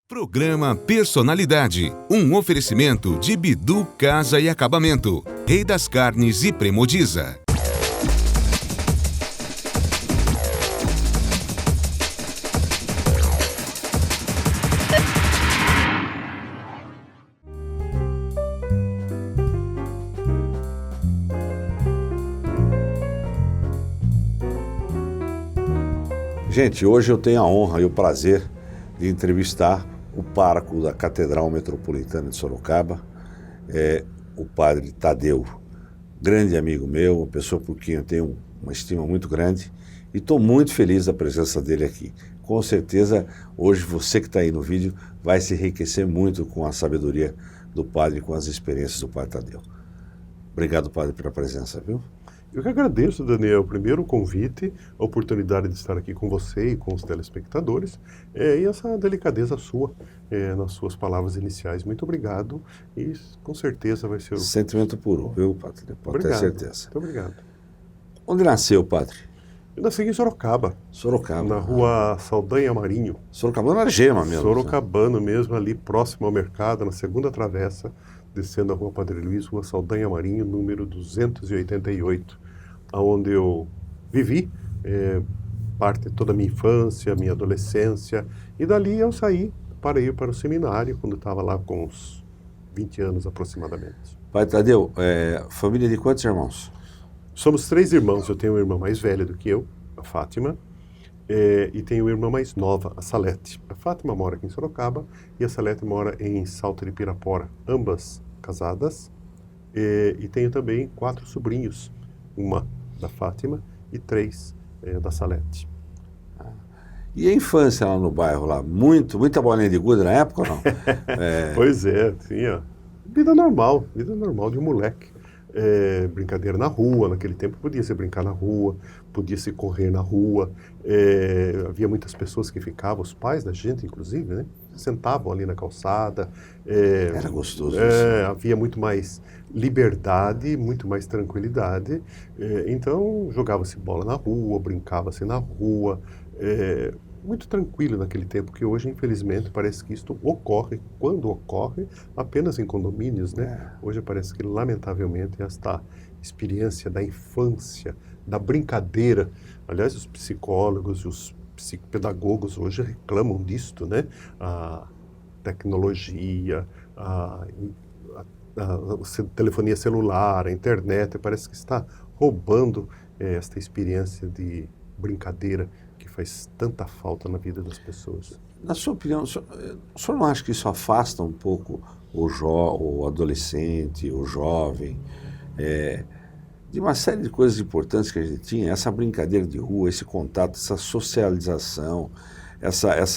Programa Personalidade, um oferecimento de Bidu Casa e Acabamento, Rei das Carnes e Premodiza. Gente, hoje eu tenho a honra e o prazer de entrevistar o pároco da Catedral Metropolitana de Sorocaba, o padre Tadeu, grande amigo meu, uma pessoa por quem eu tenho uma estima muito grande, e estou muito feliz da presença dele aqui. Com certeza, hoje você que está aí no vídeo vai se enriquecer muito com a sabedoria do padre e com as experiências do padre Tadeu. Obrigado, padre, pela presença, viu? Eu que agradeço, Daniel, primeiro o convite, a oportunidade de estar aqui com você e com os telespectadores, e essa delicadeza sua nas suas palavras iniciais. Muito obrigado e com certeza vai ser... Sentimento puro, viu, padre? Pode ter certeza. Muito obrigado. Onde nasceu, padre? Eu nasci em Sorocaba. Sorocaba. Na rua Saldanha Marinho. Sorocabano era gema mesmo. Sorocabano mesmo, ali próximo ao mercado, na segunda travessa, descendo a rua Padre Luiz, rua Saldanha Marinho, número 288, onde eu vivi parte de toda a minha infância, minha adolescência, e dali eu saí para ir para o seminário, quando eu estava lá com uns 20 anos aproximadamente. Pai Tadeu, família de quantos irmãos? Somos 3 irmãos, eu tenho uma irmã mais velha do que eu, a Fátima, e tenho uma irmã mais nova, a Salete. A Fátima mora aqui em Sorocaba e a Salete mora em Salto de Pirapora, ambas casadas. E tenho também 4 sobrinhos, uma da Fátima e 3 da Salete. E a infância lá no bairro, lá, muita bolinha de gude na época ou não? Pois é, tinha vida normal de um moleque. Brincadeira na rua, naquele tempo podia-se brincar na rua, podia-se correr na rua, havia muitas pessoas que ficavam, os pais da gente inclusive, né, sentavam ali na calçada. Era gostoso isso. Havia muito mais liberdade, muito mais tranquilidade, então jogava-se bola na rua, brincava-se na rua, muito tranquilo naquele tempo, que hoje, infelizmente, parece que isto ocorre, quando ocorre, apenas em condomínios, né? Hoje parece que, lamentavelmente, esta experiência da infância, da brincadeira, aliás, os psicólogos e os psicopedagogos hoje reclamam disto, né? A tecnologia, a telefonia celular, a internet, parece que está roubando esta experiência de brincadeira que faz tanta falta na vida das pessoas. Na sua opinião, o senhor não acha que isso afasta um pouco o adolescente, o jovem, de uma série de coisas importantes que a gente tinha, essa brincadeira de rua, esse contato, essa socialização,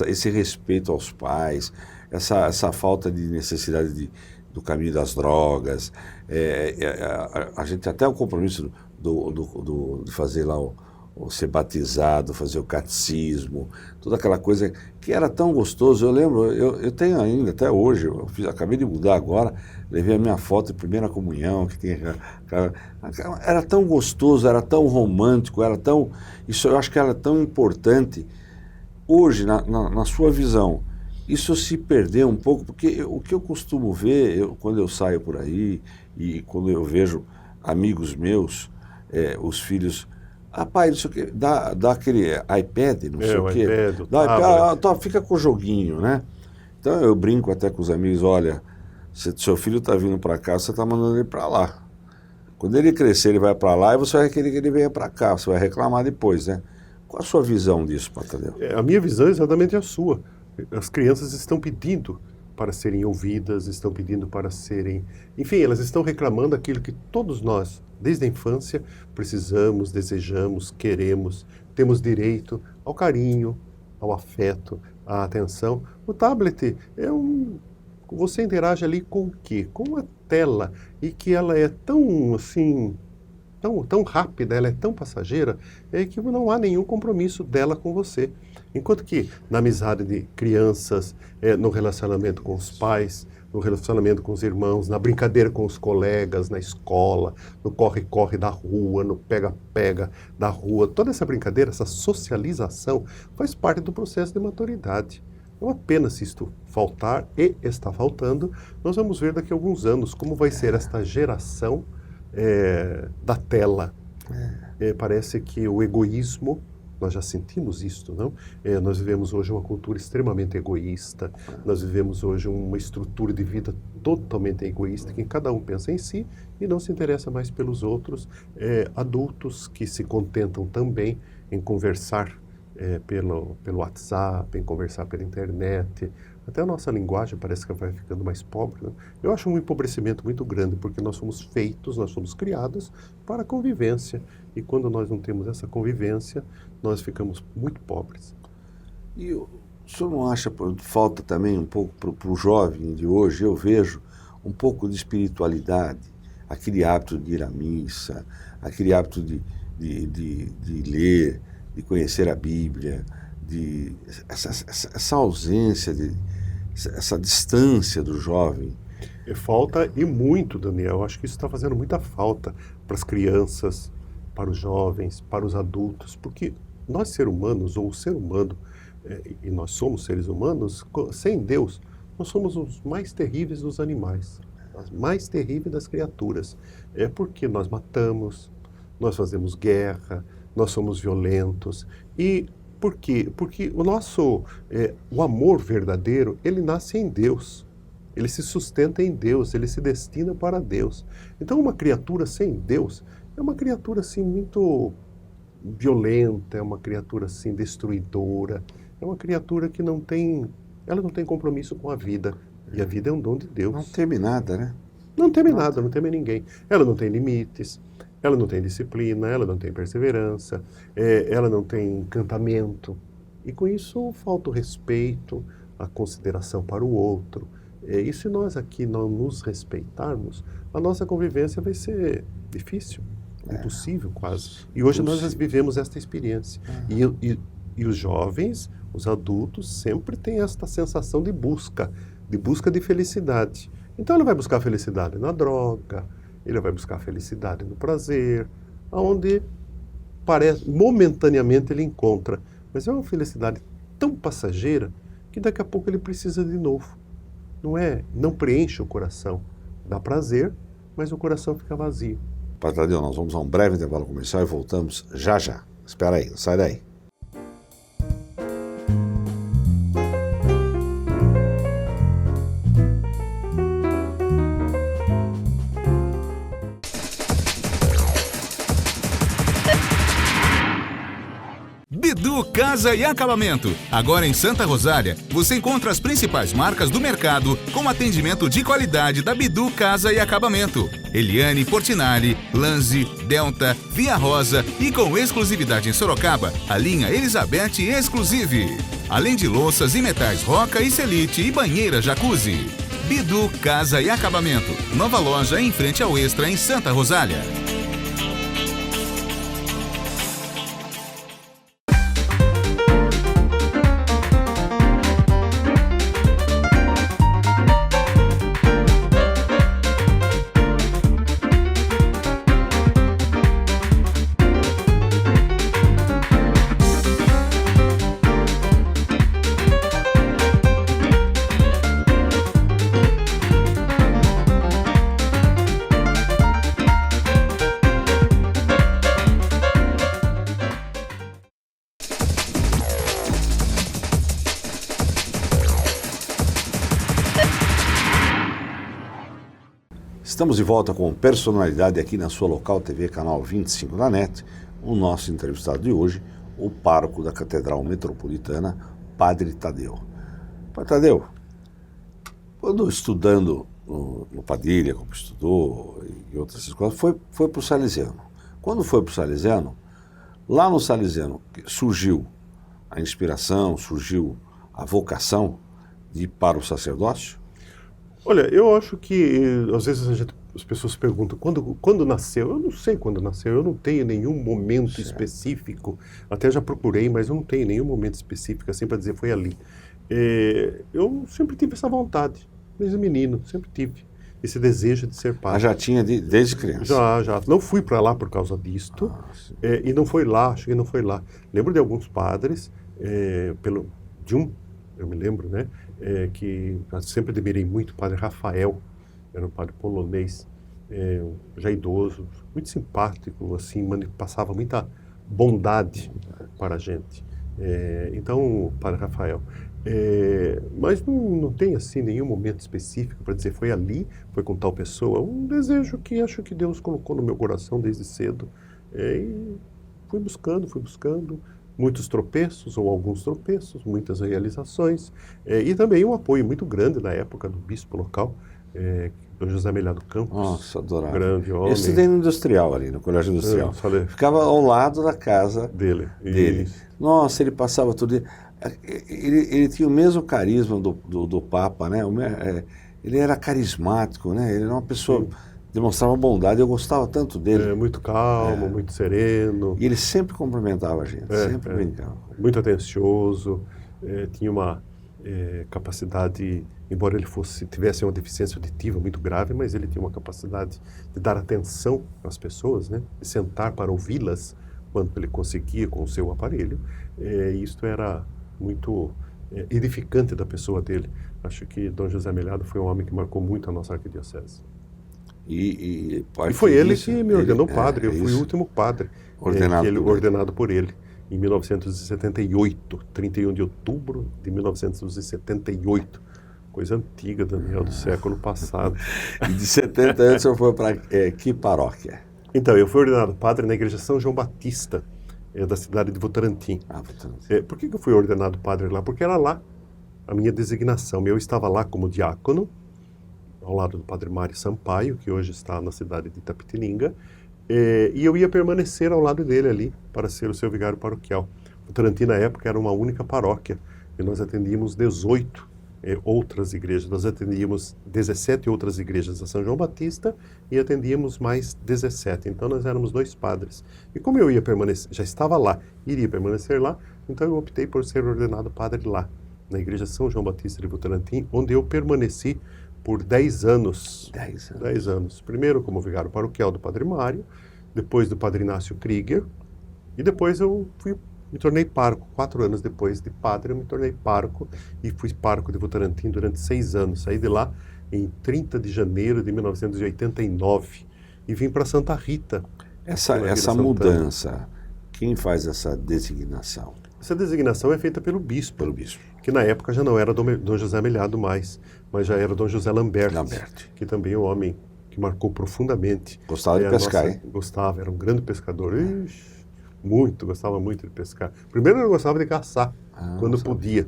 esse respeito aos pais, essa falta de necessidade do caminho das drogas, a gente até o compromisso de fazer lá ou ser batizado, fazer o catecismo, toda aquela coisa que era tão gostoso. Eu lembro, eu tenho ainda, até hoje, acabei de mudar agora, levei a minha foto de primeira comunhão, que tem era tão gostoso, era tão romântico, isso eu acho que era tão importante. Hoje, na sua visão, isso se perdeu um pouco, porque o que eu costumo ver, quando eu saio por aí, e quando eu vejo amigos meus, os filhos... pai, não sei o quê, dá aquele iPad, não sei o quê. Fica com o joguinho, né? Então eu brinco até com os amigos, olha, se seu filho está vindo para cá, você está mandando ele para lá. Quando ele crescer, ele vai para lá e você vai querer que ele venha para cá, você vai reclamar depois, né? Qual a sua visão disso, Tadeu? A minha visão é exatamente a sua. As crianças estão pedindo para serem ouvidas, estão pedindo para serem... Enfim, elas estão reclamando aquilo que todos nós, desde a infância, precisamos, desejamos, queremos, temos direito ao carinho, ao afeto, à atenção. O tablet você interage ali com o quê? Com uma tela, e que ela é tão, assim, tão rápida, ela é tão passageira, que não há nenhum compromisso dela com você. Enquanto que na amizade de crianças, no relacionamento com os pais, no relacionamento com os irmãos, na brincadeira com os colegas, na escola, no corre-corre da rua, no pega-pega da rua, toda essa brincadeira, essa socialização faz parte do processo de maturidade. É uma pena se isto faltar, e está faltando. Nós vamos ver daqui a alguns anos como vai ser esta geração da tela. Parece que o egoísmo, nós já sentimos isto, não? Nós vivemos hoje uma cultura extremamente egoísta, nós vivemos hoje uma estrutura de vida totalmente egoísta, que cada um pensa em si e não se interessa mais pelos outros. Adultos que se contentam também em conversar pelo WhatsApp, em conversar pela internet. Até a nossa linguagem parece que vai ficando mais pobre, né? Eu acho um empobrecimento muito grande, porque nós somos criados para a convivência. E quando nós não temos essa convivência, nós ficamos muito pobres. E o senhor não acha falta também um pouco para o jovem de hoje? Eu vejo um pouco de espiritualidade, aquele hábito de ir à missa, aquele hábito de ler, de conhecer a Bíblia, essa ausência, essa distância do jovem. Falta e muito, Daniel. Eu acho que isso está fazendo muita falta para as crianças, para os jovens, para os adultos, porque nós, seres humanos, ou o ser humano, e nós somos seres humanos, sem Deus, nós somos os mais terríveis dos animais, as mais terríveis das criaturas. É porque nós matamos, nós fazemos guerra, nós somos violentos. E por quê? Porque o amor verdadeiro, ele nasce em Deus. Ele se sustenta em Deus, ele se destina para Deus. Então, uma criatura sem Deus é uma criatura assim muito violenta, é uma criatura assim destruidora, é uma criatura que não tem compromisso com a vida. E a vida é um dom de Deus. Não teme nada, né? Não teme nada, não teme ninguém. Ela não tem limites, ela não tem disciplina, ela não tem perseverança, ela não tem encantamento. E com isso falta o respeito, a consideração para o outro. E se nós aqui não nos respeitarmos, a nossa convivência vai ser difícil, impossível quase. E hoje nós vivemos esta experiência. E os jovens, os adultos, sempre têm esta sensação de busca de felicidade. Então ele vai buscar a felicidade na droga, ele vai buscar a felicidade no prazer, onde momentaneamente ele encontra. Mas é uma felicidade tão passageira que daqui a pouco ele precisa de novo. Não preenche o coração. Dá prazer, mas o coração fica vazio. Padre Tadeu, nós vamos a um breve intervalo comercial e voltamos já já. Espera aí, não sai daí. Bidu Casa e Acabamento. Agora em Santa Rosália, você encontra as principais marcas do mercado com atendimento de qualidade da Bidu Casa e Acabamento. Eliane Portinari, Lanzi, Delta, Via Rosa e com exclusividade em Sorocaba, a linha Elizabeth Exclusive. Além de louças e metais Roca e Celite e banheira Jacuzzi. Bidu Casa e Acabamento. Nova loja em frente ao Extra em Santa Rosália. Estamos de volta com Personalidade aqui na sua local TV, canal 25 da NET. O nosso entrevistado de hoje, o pároco da Catedral Metropolitana, Padre Tadeu. Padre Tadeu, quando estudando no Padilha, como estudou, e outras escolas, foi para o Salesiano. Quando foi para o Salesiano, lá no Salesiano surgiu a inspiração, surgiu a vocação de ir para o sacerdócio? Olha, eu acho que às vezes as pessoas perguntam quando nasceu. Eu não sei quando nasceu, eu não tenho nenhum momento específico. Até já procurei, mas eu não tenho nenhum momento específico assim para dizer foi ali. Eu sempre tive essa vontade, desde menino, sempre tive esse desejo de ser padre. Mas já tinha desde criança? Já. Não fui para lá por causa disto, e não foi lá, acho que não foi lá. Lembro de alguns padres, de um eu me lembro, né, que eu sempre admirei muito o padre Rafael, era um padre polonês, já idoso, muito simpático, assim, passava muita bondade para a gente. Então, o padre Rafael. Mas não tem, assim, nenhum momento específico para dizer foi ali, foi com tal pessoa. Um desejo que acho que Deus colocou no meu coração desde cedo. E fui buscando, muitos tropeços ou alguns tropeços, muitas realizações. E também um apoio muito grande na época do bispo local, Dom José Melhado Campos. Nossa, adorava. Grande homem. Eu estudei no Industrial ali, no Colégio Industrial. Ficava ao lado da casa dele. Nossa, ele passava todo dia. Ele tinha o mesmo carisma do Papa, né? Ele era carismático, né? Ele era uma pessoa, demonstrava bondade, eu gostava tanto dele. Muito calmo, muito sereno. E ele sempre cumprimentava a gente, sempre brincava. Muito atencioso, tinha uma capacidade, embora ele tivesse uma deficiência auditiva muito grave, mas ele tinha uma capacidade de dar atenção às pessoas, né? De sentar para ouvi-las quando ele conseguia com o seu aparelho. Isto era muito edificante da pessoa dele. Acho que Dom José Melhado foi um homem que marcou muito a nossa arquidiocese. E foi ele que me ordenou padre. Eu fui o último padre ordenado por ele, em 1978, 31 de outubro de 1978. Coisa antiga, Daniel, do século passado. E de 70 anos o senhor foi para que paróquia? Então, eu fui ordenado padre na igreja São João Batista, da cidade de Votorantim. Votorantim. Por que eu fui ordenado padre lá? Porque era lá a minha designação. Eu estava lá como diácono, ao lado do padre Mário Sampaio, que hoje está na cidade de Itapetininga, e eu ia permanecer ao lado dele ali para ser o seu vigário paroquial. Votorantim, na época, era uma única paróquia, e nós atendíamos 18 outras igrejas. Nós atendíamos 17 outras igrejas da São João Batista e atendíamos mais 17. Então, nós éramos 2 padres. E como eu ia permanecer, já estava lá, iria permanecer lá, então eu optei por ser ordenado padre lá, na igreja São João Batista de Votorantim, onde eu permaneci por 10 anos. 10 anos. Primeiro como vigário paroquial do padre Mário, depois do padre Inácio Krieger, e depois eu me tornei pároco. 4 anos depois de padre, eu me tornei pároco e fui pároco de Votorantim durante 6 anos. Saí de lá em 30 de janeiro de 1989 e vim para Santa Rita. Essa mudança, quem faz essa designação? Essa designação é feita pelo bispo. Pelo bispo. Que na época já não era Dom José Melhado mais, mas já era Dom José Lamberti. Que também é um homem que marcou profundamente. Gostava de pescar, hein? Gostava, era um grande pescador. Gostava muito de pescar. Primeiro ele gostava de caçar, quando podia,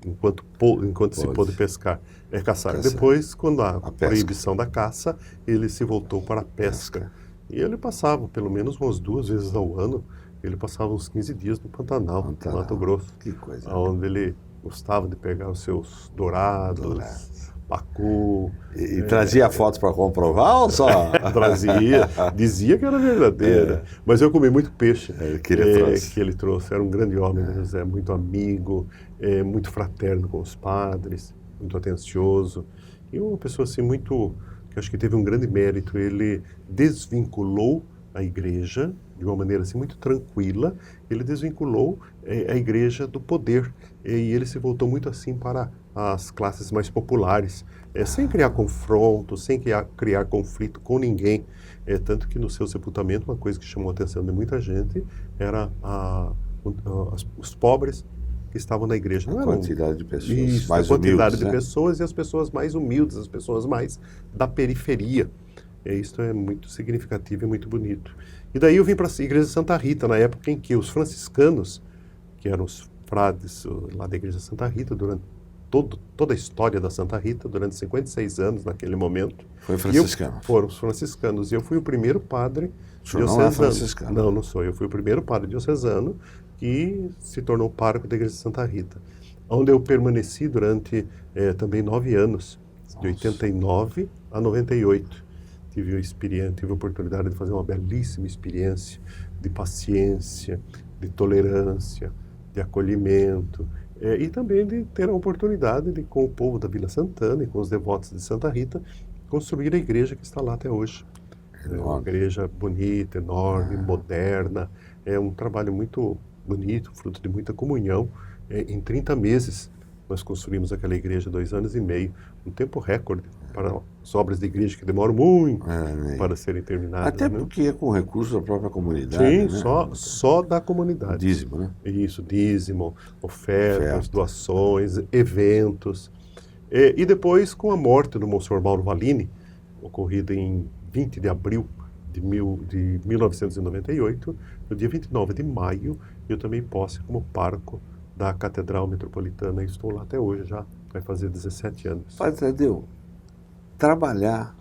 enquanto se pôde pescar. Caçar. Depois, quando a proibição da caça, ele se voltou para a pesca. E ele passava pelo menos umas 2 vezes ao ano, ele passava uns 15 dias no Pantanal, no Mato Grosso. Que coisa. Onde ele gostava de pegar os seus dourados, pacu. E trazia fotos para comprovar ou só? Trazia, dizia que era verdadeira. Mas eu comi muito peixe que ele trouxe. Era um grande homem, José, muito amigo, muito fraterno com os padres, muito atencioso. E uma pessoa assim muito, que acho que teve um grande mérito. Ele desvinculou a igreja de uma maneira assim muito tranquila. Ele desvinculou a igreja do poder e ele se voltou muito assim para as classes mais populares, sem criar confronto, sem criar conflito com ninguém. Tanto que no seu sepultamento, uma coisa que chamou a atenção de muita gente era os pobres que estavam na igreja. A quantidade de pessoas mais humildes. A quantidade de pessoas e as pessoas mais humildes, as pessoas mais da periferia. Isso é muito significativo e muito bonito. E daí eu vim para a igreja de Santa Rita, na época em que os franciscanos, que eram os frades lá da igreja de Santa Rita, durante toda a história da Santa Rita, durante 56 anos naquele momento. Foi franciscano? Foram os franciscanos. E eu fui o primeiro padre diocesano. Não é franciscano? Não sou. Eu fui o primeiro padre diocesano que se tornou pároco da igreja de Santa Rita, onde eu permaneci durante também 9 anos, de 89 a 98. Tive a oportunidade de fazer uma belíssima experiência de paciência, de tolerância, de acolhimento, e também de ter a oportunidade de, com o povo da Vila Santana e com os devotos de Santa Rita, construir a igreja que está lá até hoje. É uma igreja bonita, enorme, moderna, é um trabalho muito bonito, fruto de muita comunhão. Em 30 meses Nós construímos aquela igreja 2 anos e meio, um tempo recorde para as obras de igreja que demoram muito para serem terminadas. Até né? porque é com recursos da própria comunidade. Sim, né? só da comunidade. Dízimo, né? Isso, dízimo, ofertas, doações, eventos. E depois, com a morte do Monsenhor Mauro Valini, ocorrida em 20 de abril de 1998, no dia 29 de maio, eu tomei posse como pároco da Catedral Metropolitana e estou lá até hoje, já vai fazer 17 anos. Padre Tadeu, trabalhar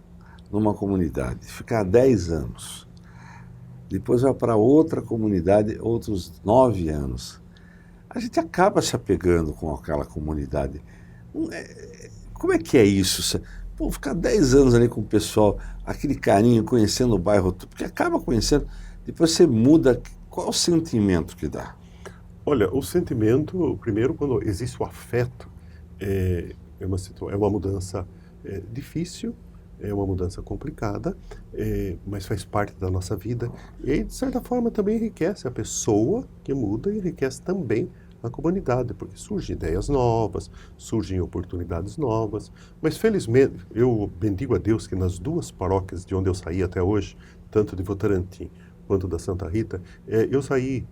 numa comunidade, ficar 10 anos, depois vai para outra comunidade, outros 9 anos, a gente acaba se apegando com aquela comunidade. Como é que é isso? Pô, ficar 10 anos ali com o pessoal, aquele carinho, conhecendo o bairro, porque acaba conhecendo, depois você muda, qual o sentimento que dá? Olha, o sentimento, primeiro, quando existe o afeto, é uma mudança difícil, é uma mudança complicada, mas faz parte da nossa vida e, de certa forma, também enriquece a pessoa que muda e enriquece também a comunidade, porque surgem ideias novas, surgem oportunidades novas, mas felizmente, eu bendigo a Deus que nas 2 paróquias de onde eu saí até hoje, tanto de Votorantim quanto da Santa Rita, eu saí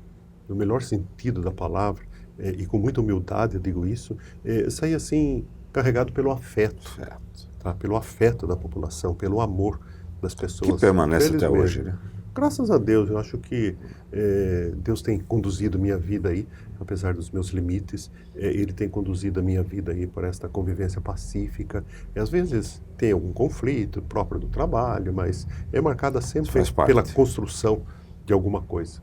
no melhor sentido da palavra, e com muita humildade eu digo isso, saí assim, carregado pelo afeto, tá? Pelo afeto da população, pelo amor das pessoas. Que permanece até hoje, né? Graças a Deus, eu acho que Deus tem conduzido minha vida aí, apesar dos meus limites, Ele tem conduzido a minha vida aí por esta convivência pacífica. E às vezes tem algum conflito próprio do trabalho, mas é marcada sempre pela construção de alguma coisa.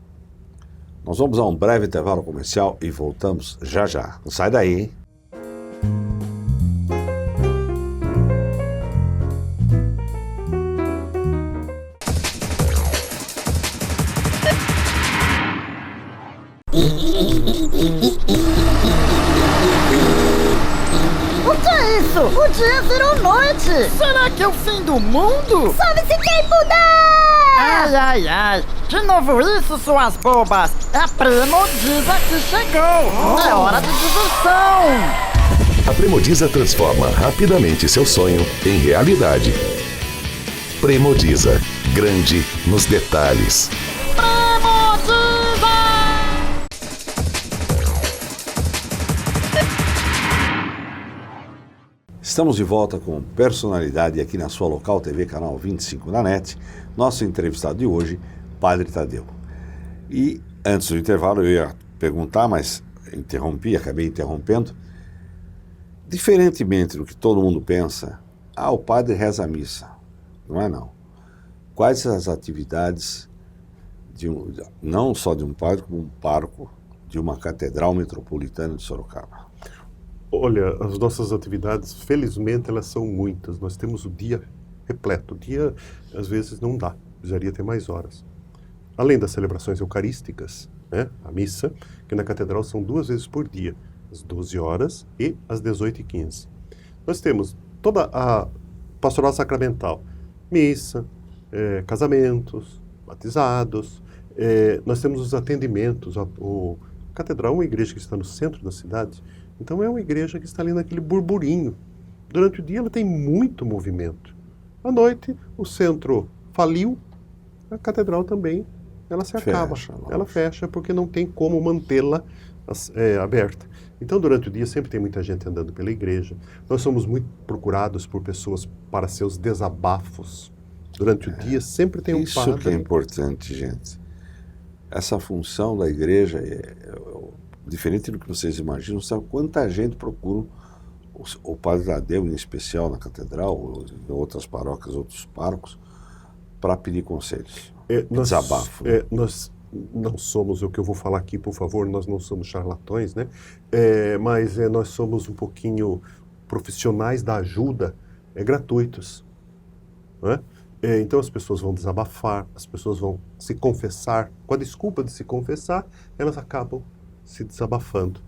Nós vamos a um breve intervalo comercial e voltamos já já. Não sai daí, hein? O que é isso? O dia virou noite! Será que é o fim do mundo? Sobe-se quem puder! Ai, ai, ai! De novo isso, suas bobas! É a Premodiza que chegou! É hora de diversão! A Premodiza transforma rapidamente seu sonho em realidade. Premodiza, grande nos detalhes. Premodiza! Estamos de volta com Personalidade aqui na sua local TV, canal 25 da NET. Nosso entrevistado de hoje, Padre Tadeu. E antes do intervalo eu ia perguntar, mas acabei interrompendo. Diferentemente do que todo mundo pensa, o padre reza a missa. Não é não. Quais as atividades, não só de um padre, como um pároco de uma catedral metropolitana de Sorocaba? Olha, as nossas atividades, felizmente, elas são muitas. Nós temos o dia repleto. O dia, às vezes, não dá. Precisaria ter mais horas. Além das celebrações eucarísticas, né, a missa, que na catedral são 2 vezes por dia, às 12 horas e às 18h15. Nós temos toda a pastoral sacramental, missa, casamentos, batizados. Nós temos os atendimentos. A catedral é uma igreja que está no centro da cidade, então é uma igreja que está ali naquele burburinho. Durante o dia ela tem muito movimento. À noite o centro faliu, a catedral também, ela se acaba. Ela fecha porque não tem como mantê-la aberta. Então durante o dia sempre tem muita gente andando pela igreja. Nós somos muito procurados por pessoas para seus desabafos. Durante o dia sempre tem um padre. Isso que é importante, gente. Essa função da igreja diferente do que vocês imaginam. Sabe quanta gente procura o Padre Tadeu, em especial na catedral, ou em outras paróquias, outros párocos, para pedir conselhos, desabafo. Nós não somos, o que eu vou falar aqui, por favor, nós não somos charlatões, né? Mas nós somos um pouquinho profissionais da ajuda, gratuitos, né? Então as pessoas vão desabafar, as pessoas vão se confessar. Com a desculpa de se confessar, elas acabam se desabafando.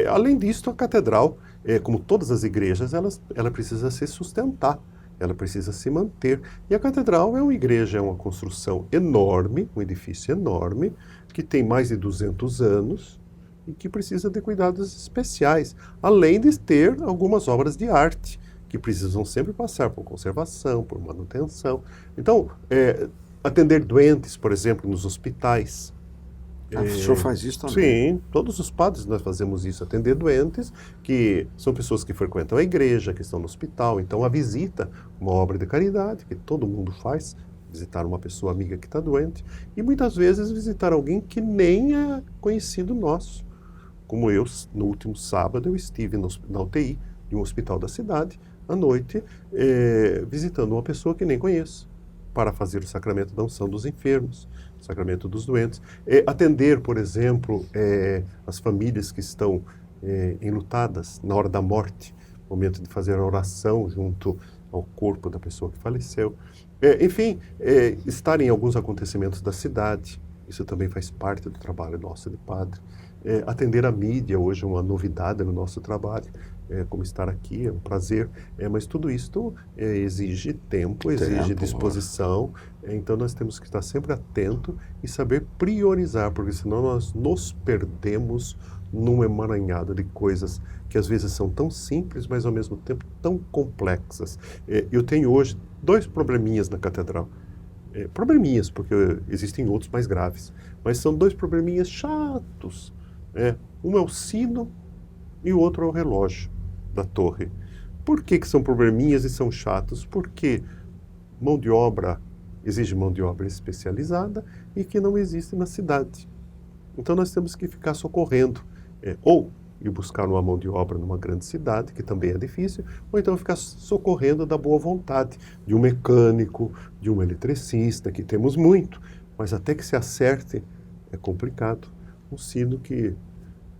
Além disso, a catedral, como todas as igrejas, ela precisa se sustentar, ela precisa se manter. E a catedral é uma igreja, é uma construção enorme, um edifício enorme, que tem mais de 200 anos, e que precisa de cuidados especiais, além de ter algumas obras de arte que precisam sempre passar por conservação, por manutenção. Então, atender doentes, por exemplo, nos hospitais. O senhor faz isso também? Sim, todos os padres nós fazemos isso, atender doentes, que são pessoas que frequentam a igreja, que estão no hospital. Então, a visita, uma obra de caridade, que todo mundo faz, visitar uma pessoa amiga que está doente, e muitas vezes visitar alguém que nem é conhecido nosso. Como eu, no último sábado, eu estive na UTI de um hospital da cidade, à noite, visitando uma pessoa que nem conheço, para fazer o sacramento da unção dos enfermos, o sacramento dos doentes. Atender, por exemplo, as famílias que estão enlutadas na hora da morte, momento de fazer a oração junto ao corpo da pessoa que faleceu. Enfim, estar em alguns acontecimentos da cidade, isso também faz parte do trabalho nosso de padre. Atender a mídia, hoje é uma novidade no nosso trabalho, como estar aqui, é um prazer, mas tudo isso exige tempo, exige disposição, então nós temos que estar sempre atento e saber priorizar, porque senão nós nos perdemos num emaranhado de coisas que às vezes são tão simples, mas ao mesmo tempo tão complexas. Eu tenho hoje 2 probleminhas na catedral. Probleminhas, porque existem outros mais graves, mas são 2 probleminhas chatos. Um é o sino e o outro é o relógio da torre. Por que são probleminhas e são chatos? Porque exige mão de obra especializada e que não existe na cidade. Então nós temos que ficar socorrendo, ou ir buscar uma mão de obra numa grande cidade, que também é difícil, ou então ficar socorrendo da boa vontade de um mecânico, de um eletricista, que temos muito, mas até que se acerte é complicado. Um sino que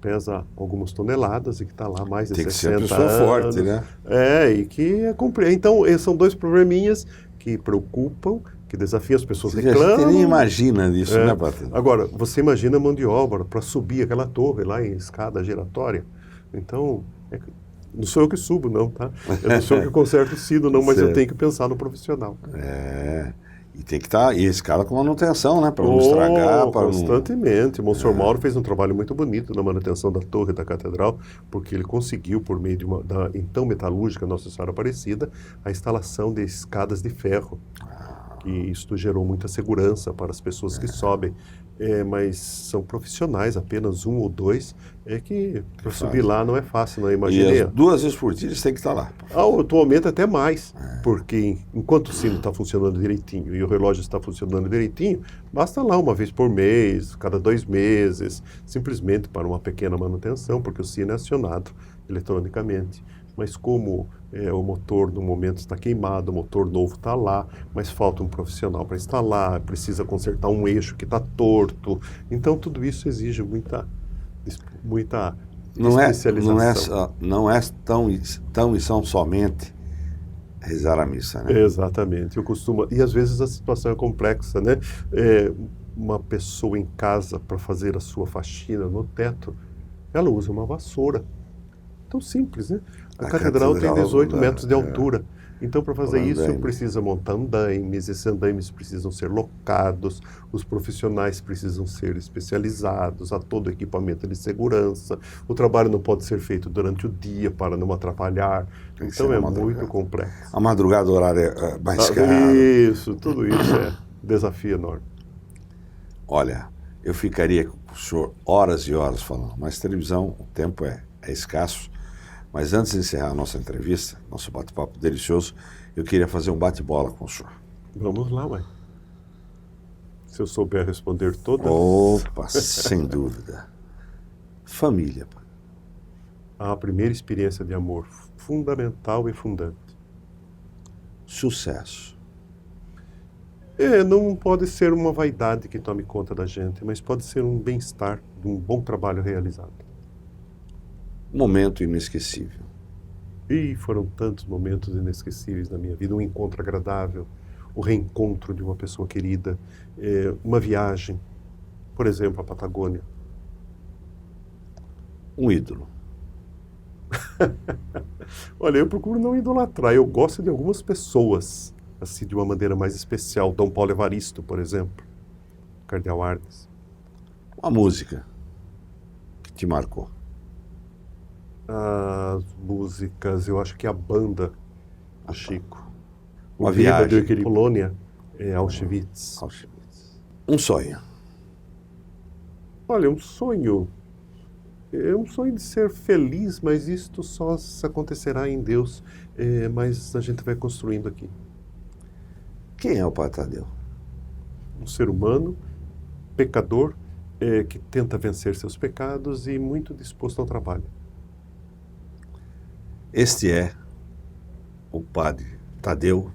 pesa algumas toneladas e que está lá há mais de 60 anos. Tem que ser uma pessoa forte, né? E que é complicado. Então, são 2 probleminhas que preocupam, que desafiam as pessoas. Reclamam. A gente nem imagina disso, né, Patrícia? Agora, você imagina a mão de obra para subir aquela torre lá em escada giratória. Então, não sou eu que subo, não, tá? Eu não sou eu que conserto o sino, não, mas eu tenho que pensar no profissional. E tem que estar, e esse cara com manutenção, né? Para não estragar. Constantemente. O Monsenhor Mauro fez um trabalho muito bonito na manutenção da torre da catedral, porque ele conseguiu, por meio da então metalúrgica Nossa Senhora Aparecida, a instalação de escadas de ferro. E isto gerou muita segurança para as pessoas que sobem. Mas são profissionais, apenas 1 ou 2, que para subir lá não é fácil, não é? Imagina. E 2 vezes por dia eles têm que estar lá. Atualmente até mais, porque enquanto o sino está funcionando direitinho e o relógio está funcionando direitinho, basta lá 1 vez por mês, cada 2 meses, simplesmente para uma pequena manutenção, porque o sino é acionado eletronicamente. Mas como o motor no momento está queimado, o motor novo está lá, mas falta um profissional para instalar, precisa consertar um eixo que está torto. Então tudo isso exige muita especialização. Não é tão e são somente rezar a missa, né? Exatamente. E às vezes a situação é complexa, né? Uma pessoa em casa para fazer a sua faxina no teto, ela usa uma vassoura. Tão simples, né? A catedral tem 18 metros de altura. Então, para fazer isso, precisa montar andaimes, esses andaimes precisam ser locados, os profissionais precisam ser especializados, há todo o equipamento de segurança, o trabalho não pode ser feito durante o dia para não atrapalhar, então é muito complexo. A madrugada, o horário é mais caro. Isso, tudo isso é desafio enorme. Olha, eu ficaria com o senhor horas e horas falando, mas televisão, o tempo é escasso. Mas antes de encerrar a nossa entrevista, nosso bate-papo delicioso, eu queria fazer um bate-bola com o senhor. Vamos lá, mãe. Se eu souber responder todas... Opa, sem dúvida. Família, pai. A primeira experiência de amor, fundamental e fundante. Sucesso. Não pode ser uma vaidade que tome conta da gente, mas pode ser um bem-estar, de um bom trabalho realizado. Momento inesquecível. E foram tantos momentos inesquecíveis na minha vida. Um encontro agradável, o reencontro de uma pessoa querida, uma viagem, por exemplo, à Patagônia. Um ídolo. Olha, eu procuro não idolatrar. Eu gosto de algumas pessoas, assim, de uma maneira mais especial. Dom Paulo Evaristo, por exemplo. Cardeal Arnes. Uma música que te marcou? As músicas, eu acho que a banda, a Chico. Uma O Bêbado viagem. aquele Polônia, Auschwitz. Auschwitz. Um sonho. Olha, um sonho. É um sonho de ser feliz, mas isto só acontecerá em Deus. Mas a gente vai construindo aqui. Quem é o Padre Tadeu? Um ser humano, pecador, que tenta vencer seus pecados e muito disposto ao trabalho. Este é o Padre Tadeu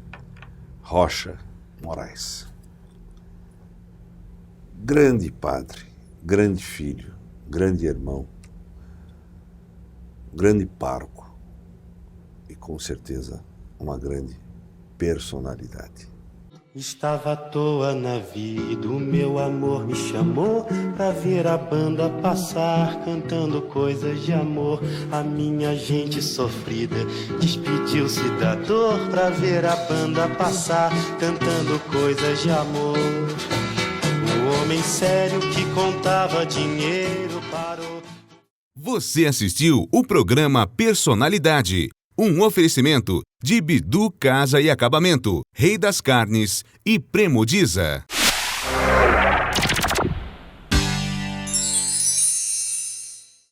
Rocha Moraes. Grande padre, grande filho, grande irmão, grande pároco e com certeza uma grande personalidade. Estava à toa na vida, o meu amor me chamou pra ver a banda passar, cantando coisas de amor. A minha gente sofrida despediu-se da dor pra ver a banda passar, cantando coisas de amor. O homem sério que contava dinheiro parou. Você assistiu o programa Personalidade, um oferecimento de Bidu Casa e Acabamento, Rei das Carnes e Premodiza.